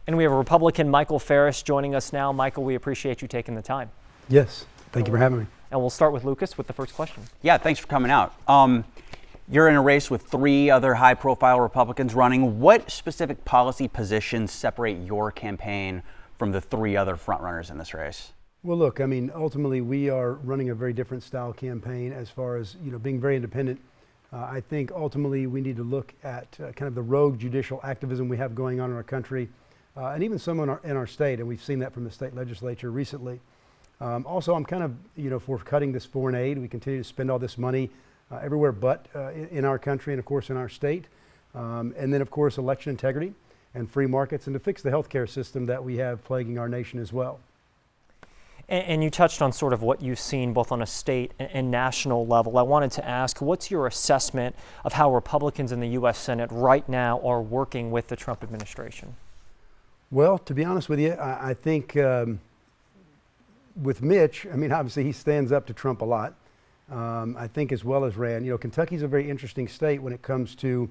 And we have Republican Michael Faris joining us now. Michael, we appreciate you taking the time. Yes, thank you for having me. And we'll start with Lucas with the first question. Yeah, thanks for coming out. You're in a race with 3 other high-profile Republicans running. What specific policy positions separate your campaign from the 3 other frontrunners in this race? Well, look, I mean, ultimately, we are running a very different style campaign as far as, being very independent. I think ultimately we need to look at kind of the rogue judicial activism we have going on in our country, and even some in our state, and we've seen that from the state legislature recently. Also, I'm kind of, for cutting this foreign aid. We continue to spend all this money everywhere but in our country and, of course, in our state. And then, of course, election integrity and free markets, and to fix the healthcare system that we have plaguing our nation as well. And you touched on sort of what you've seen both on a state and national level. I wanted to ask, what's your assessment of how Republicans in the U.S. Senate right now are working with the Trump administration? Well, to be honest with you, I think with Mitch, I mean, obviously he stands up to Trump a lot. I think as well as Rand. Kentucky's a very interesting state when it comes to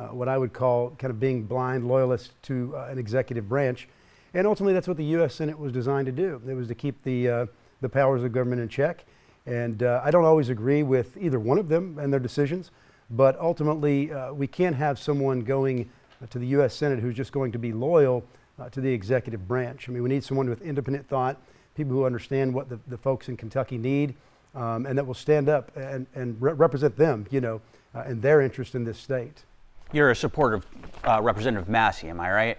what I would call kind of being blind loyalist to an executive branch. And ultimately that's what the U.S. Senate was designed to do. It was to keep the powers of government in check. And I don't always agree with either one of them and their decisions, but ultimately we can't have someone going to the U.S. Senate who's just going to be loyal to the executive branch. I mean, we need someone with independent thought, people who understand what the folks in Kentucky need, and that will stand up and represent them, and their interest in this state. You're a supporter of Representative Massey, am I right?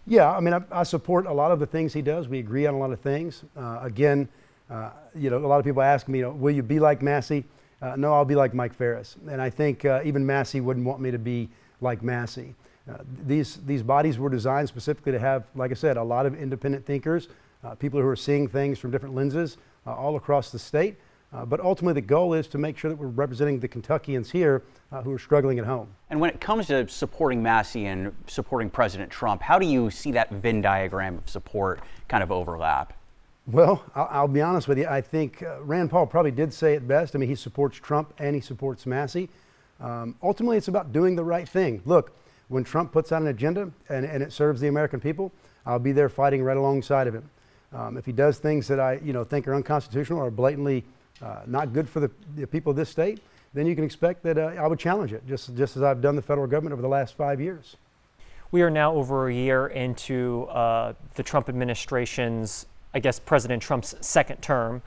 Yeah, I mean, I support a lot of the things he does. We agree on a lot of things. Again, a lot of people ask me, will you be like Massey? No, I'll be like Mike Faris. And I think even Massey wouldn't want me to be like Massey. These bodies were designed specifically to have, like I said, a lot of independent thinkers, people who are seeing things from different lenses all across the state. But ultimately the goal is to make sure that we're representing the Kentuckians here who are struggling at home. And when it comes to supporting Massey and supporting President Trump, how do you see that Venn diagram of support kind of overlap? Well, I'll be honest with you. I think Rand Paul probably did say it best. I mean, he supports Trump and he supports Massey. Ultimately, it's about doing the right thing. Look, when Trump puts out an agenda and it serves the American people, I'll be there fighting right alongside of him. If he does things that I think are unconstitutional or blatantly not good for the people of this state, then you can expect that I would challenge it, just as I've done the federal government over the last 5 years. We are now over a year into the Trump administration's, President Trump's second term.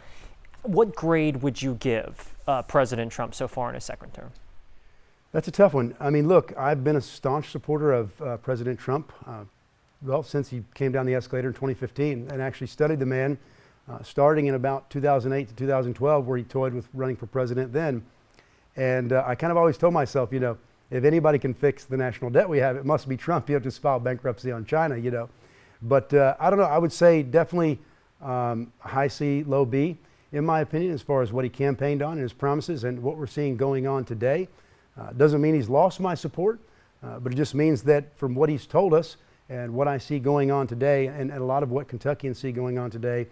What grade would you give President Trump so far in his second term? That's a tough one. I mean, look, I've been a staunch supporter of President Trump, since he came down the escalator in 2015 and actually studied the man starting in about 2008 to 2012, where he toyed with running for president then. And I kind of always told myself, if anybody can fix the national debt we have, it must be Trump. Just file bankruptcy on China, But I don't know. I would say definitely high C, low B, in my opinion, as far as what he campaigned on and his promises and what we're seeing going on today. Doesn't mean he's lost my support, but it just means that from what he's told us and what I see going on today, and a lot of what Kentuckians see going on today,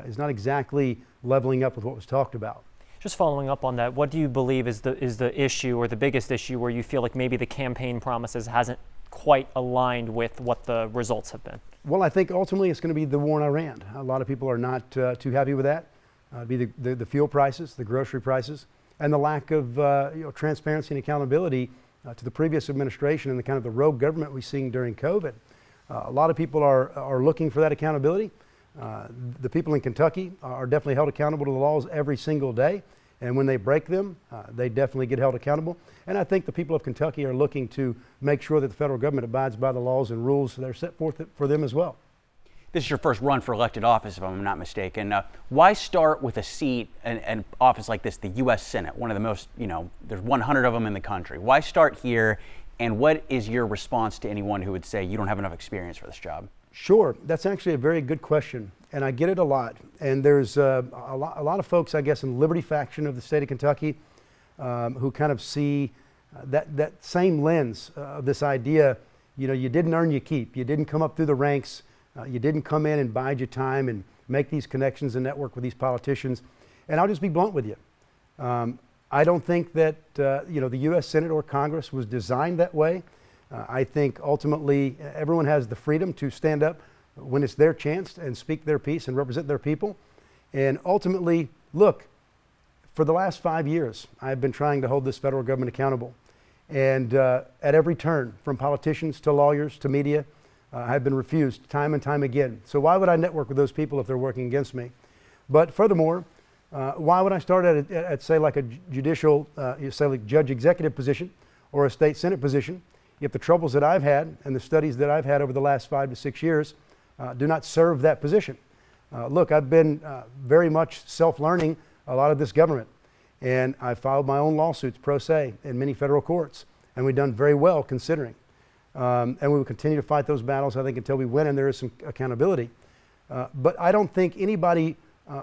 is not exactly leveling up with what was talked about. Just following up on that, what do you believe is the issue or the biggest issue where you feel like maybe the campaign promises hasn't quite aligned with what the results have been? Well, I think ultimately it's going to be the war in Iran. A lot of people are not too happy with that. Be the fuel prices, the grocery prices, and the lack of transparency and accountability to the previous administration and the kind of the rogue government we've seen during COVID. A lot of people are looking for that accountability. The people in Kentucky are definitely held accountable to the laws every single day, and when they break them, they definitely get held accountable. And I think the people of Kentucky are looking to make sure that the federal government abides by the laws and rules that are set forth for them as well. This is your first run for elected office, if I'm not mistaken. Why start with a seat and office like this, the U.S. Senate, one of the most, there's 100 of them in the country. Why start here, and what is your response to anyone who would say you don't have enough experience for this job? Sure, that's actually a very good question, and I get it a lot. And there's a lot of folks, I guess, in the Liberty faction of the state of Kentucky who kind of see that same lens of this idea, you didn't earn your keep. You didn't come up through the ranks. You didn't come in and bide your time and make these connections and network with these politicians. And I'll just be blunt with you. I don't think that the U.S. Senate or Congress was designed that way. I think ultimately everyone has the freedom to stand up when it's their chance and speak their piece and represent their people. And ultimately, look, for the last 5 years, I've been trying to hold this federal government accountable. And at every turn, from politicians to lawyers to media, I've been refused time and time again. So why would I network with those people if they're working against me? But furthermore, why would I start at say like a judicial, say like judge executive position or a state senate position if the troubles that I've had and the studies that I've had over the last 5 to 6 years do not serve that position? Look, I've been very much self-learning a lot of this government, and I filed my own lawsuits pro se in many federal courts, and we've done very well considering. And we will continue to fight those battles, I think, until we win and there is some accountability. But I don't think anybody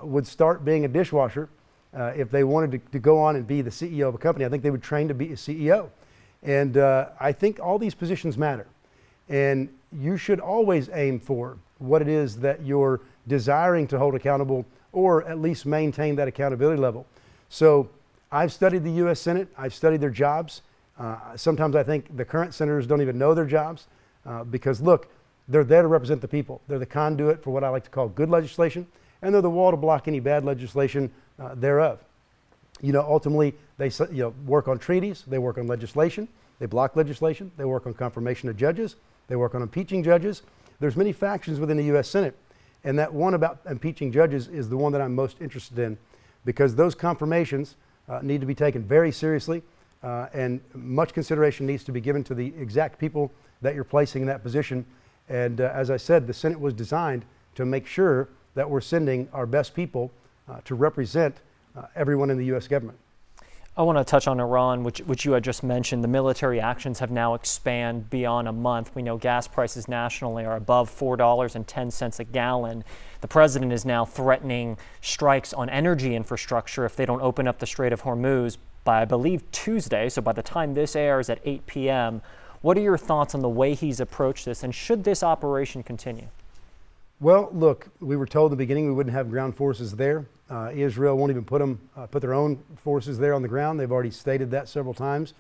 would start being a dishwasher if they wanted to go on and be the CEO of a company. I think they would train to be a CEO. And I think all these positions matter. And you should always aim for what it is that you're desiring to hold accountable or at least maintain that accountability level. So I've studied the U.S. Senate. I've studied their jobs. Sometimes I think the current senators don't even know their jobs because, look, they're there to represent the people. They're the conduit for what I like to call good legislation, and they're the wall to block any bad legislation thereof. You know, ultimately, they work on treaties, they work on legislation, they block legislation, they work on confirmation of judges, they work on impeaching judges. There's many factions within the U.S. Senate, and that one about impeaching judges is the one that I'm most interested in because those confirmations need to be taken very seriously, and much consideration needs to be given to the exact people that you're placing in that position. And as I said, the Senate was designed to make sure that we're sending our best people to represent everyone in the U.S. government. I want to touch on Iran, which you had just mentioned. The military actions have now expanded beyond a month. We know gas prices nationally are above $4.10 a gallon. The president is now threatening strikes on energy infrastructure if they don't open up the Strait of Hormuz by, I believe, Tuesday. So by the time this airs at 8 p.m., what are your thoughts on the way he's approached this, and should this operation continue? Well, look, we were told in the beginning we wouldn't have ground forces there. Israel won't even put their own forces there on the ground. They've already stated that several times.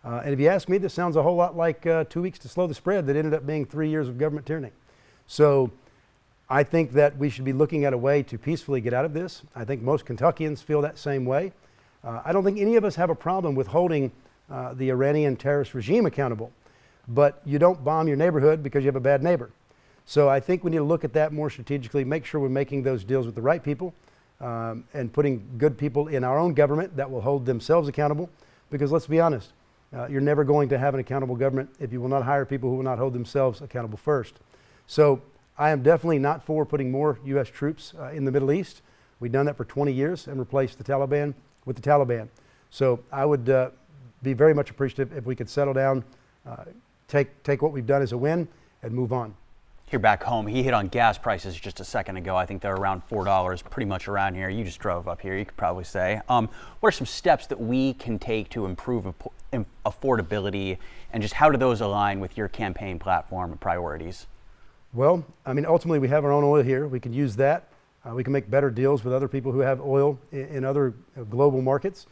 And if you ask me, this sounds a whole lot like 2 weeks to slow the spread that ended up being 3 years of government tyranny. So I think that we should be looking at a way to peacefully get out of this. I think most Kentuckians feel that same way. I don't think any of us have a problem with holding the Iranian terrorist regime accountable, but you don't bomb your neighborhood because you have a bad neighbor. So I think we need to look at that more strategically, make sure we're making those deals with the right people, and putting good people in our own government that will hold themselves accountable. Because let's be honest, you're never going to have an accountable government if you will not hire people who will not hold themselves accountable first. So I am definitely not for putting more U.S. troops in the Middle East. We've done that for 20 years and replaced the Taliban with the Taliban. So I would be very much appreciative if we could settle down, take what we've done as a win and move on. Here back home, he hit on gas prices just a second ago. I think they're around $4, pretty much around here. You just drove up here, you could probably say. What are some steps that we can take to improve affordability, and just how do those align with your campaign platform and priorities? Well, I mean, ultimately we have our own oil here. We can use that. We can make better deals with other people who have oil in other global markets.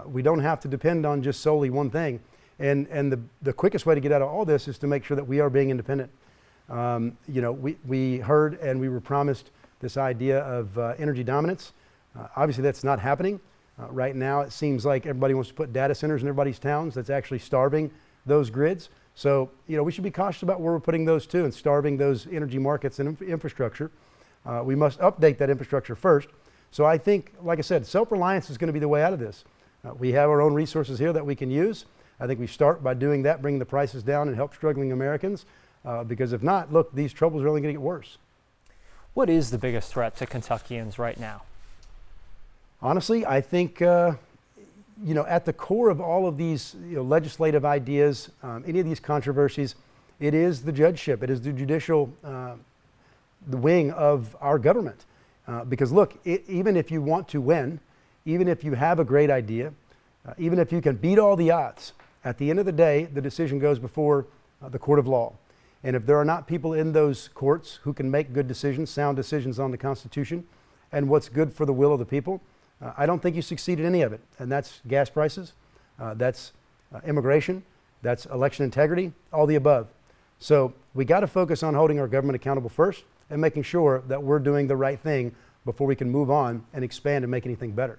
We don't have to depend on just solely one thing. And the quickest way to get out of all this is to make sure that we are being independent. You know, we heard and we were promised this idea of energy dominance. Obviously, that's not happening. Right now, it seems like everybody wants to put data centers in everybody's towns. That's actually starving those grids. So, you know, we should be cautious about where we're putting those to and starving those energy markets and infrastructure. We must update that infrastructure first. So I think, like I said, self-reliance is going to be the way out of this. We have our own resources here that we can use. I think we start by doing that, bringing the prices down and help struggling Americans. Because if not, look, these troubles are only going to get worse. What is the biggest threat to Kentuckians right now? Honestly, I think, you know, at the core of all of these legislative ideas, any of these controversies, it is the judgeship. It is the judicial the wing of our government. Because look, even if you want to win, even if you have a great idea, even if you can beat all the odds, at the end of the day, the decision goes before the court of law. And if there are not people in those courts who can make good decisions, sound decisions on the Constitution and what's good for the will of the people, I don't think you succeed in any of it. And that's gas prices, that's immigration, That's election integrity, all the above. So we got to focus on holding our government accountable first and making sure that we're doing the right thing before we can move on and expand and make anything better.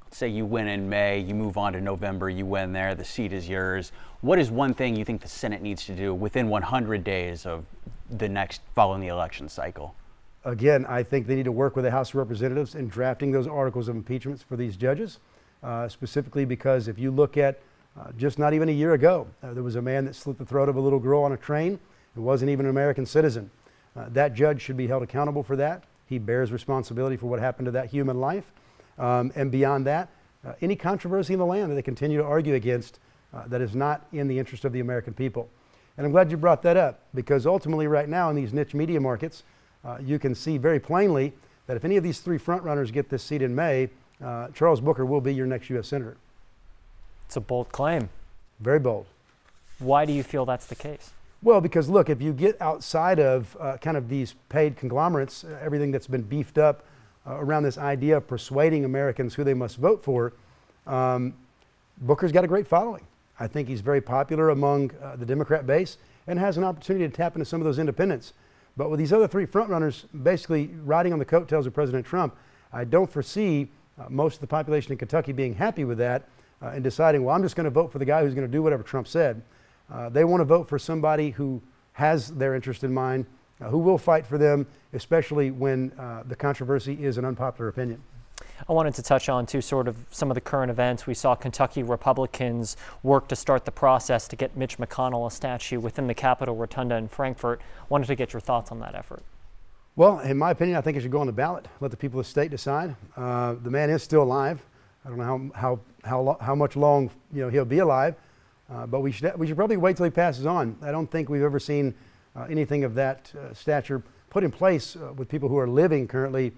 Let's say you win in May, you move on to November, you win there, the seat is yours. What is one thing you think the Senate needs to do within 100 days of the next following the election cycle? Again, I think they need to work with the House of Representatives in drafting those articles of impeachments for these judges, specifically because if you look at just not even a year ago, there was a man that slit the throat of a little girl on a train who wasn't even an American citizen. That judge should be held accountable for that. He bears responsibility for what happened to that human life. And beyond that, any controversy in the land that they continue to argue against that is not in the interest of the American people. And I'm glad you brought that up, because ultimately right now in these niche media markets, you can see very plainly that if any of these three frontrunners get this seat in May, Charles Booker will be your next U.S. Senator. It's a bold claim. Very bold. Why do you feel that's the case? Well, because look, if you get outside of kind of these paid conglomerates, everything that's been beefed up around this idea of persuading Americans who they must vote for, Booker's got a great following. I think he's very popular among the Democrat base and has an opportunity to tap into some of those independents. But with these other three frontrunners basically riding on the coattails of President Trump, I don't foresee most of the population in Kentucky being happy with that and deciding, well, I'm just going to vote for the guy who's going to do whatever Trump said. They want to vote for somebody who has their interest in mind, who will fight for them, especially when the controversy is an unpopular opinion. I wanted to touch on, too, sort of some of the current events. We saw Kentucky Republicans work to start the process to get Mitch McConnell a statue within the Capitol Rotunda in Frankfort. Wanted to get your thoughts on that effort. Well, in my opinion, I think it should go on the ballot. Let the people of the state decide. The man is still alive. I don't know how much long he'll be alive, but we should probably wait till he passes on. I don't think we've ever seen anything of that stature put in place with people who are living currently,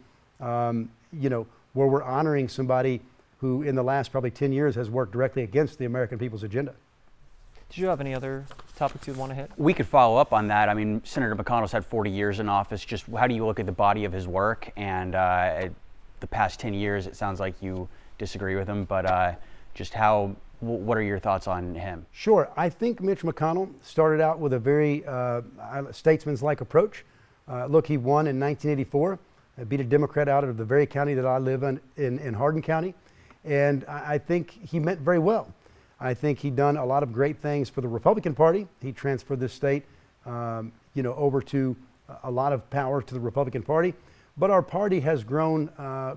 where we're honoring somebody who in the last probably 10 years has worked directly against the American people's agenda. Did you have any other topics you'd want to hit? We could follow up on that. I mean, Senator McConnell's had 40 years in office. Just how do you look at the body of his work? And the past 10 years, it sounds like you disagree with him, but just what are your thoughts on him? Sure. I think Mitch McConnell started out with a very statesman's-like approach. Look, he won in 1984. Beat a Democrat out of the very county that I live in Hardin County. And I think he meant very well. I think he'd done a lot of great things for the Republican Party. He transferred this state, over to a lot of power to the Republican Party. But our party has grown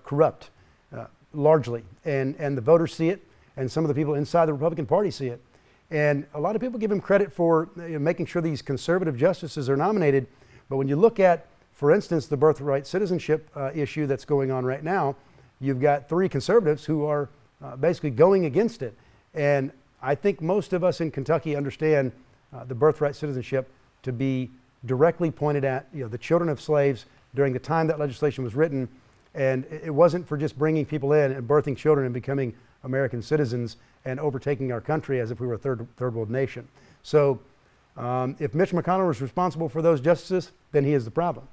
corrupt, largely. And the voters see it, and some of the people inside the Republican Party see it. And a lot of people give him credit for making sure these conservative justices are nominated. But when you look at, for instance, the birthright citizenship issue that's going on right now, you've got three conservatives who are basically going against it. And I think most of us in Kentucky understand the birthright citizenship to be directly pointed at the children of slaves during the time that legislation was written. And it wasn't for just bringing people in and birthing children and becoming American citizens and overtaking our country as if we were a third world nation. So if Mitch McConnell was responsible for those justices, then he is the problem.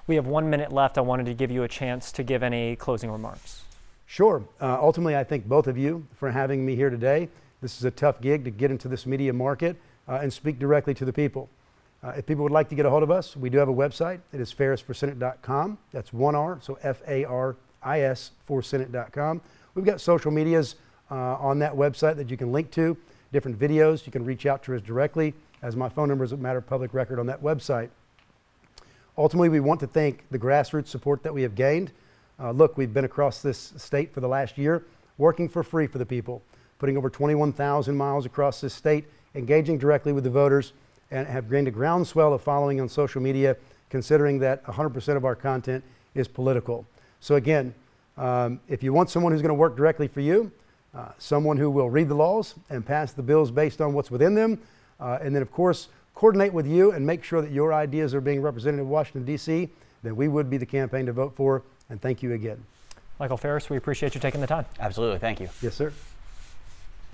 We have 1 minute left. I wanted to give you a chance to give any closing remarks. Sure. Ultimately, I thank both of you for having me here today. This is a tough gig to get into this media market and speak directly to the people. If people would like to get a hold of us, we do have a website. It is farisforsenate.com. That's one R, so F-A-R-I-S for Senate.com. We've got social medias on that website that you can link to, different videos. You can reach out to us directly, as my phone number is a matter of public record on that website. Ultimately, we want to thank the grassroots support that we have gained. Look, we've been across this state for the last year, working for free for the people, putting over 21,000 miles across this state, engaging directly with the voters, and have gained a groundswell of following on social media, considering that 100% of our content is political. So again, if you want someone who's going to work directly for you, someone who will read the laws and pass the bills based on what's within them, and then of course, coordinate with you and make sure that your ideas are being represented in Washington, D.C., then we would be the campaign to vote for. And thank you again. Michael Faris, we appreciate you taking the time. Absolutely. Thank you. Yes, sir.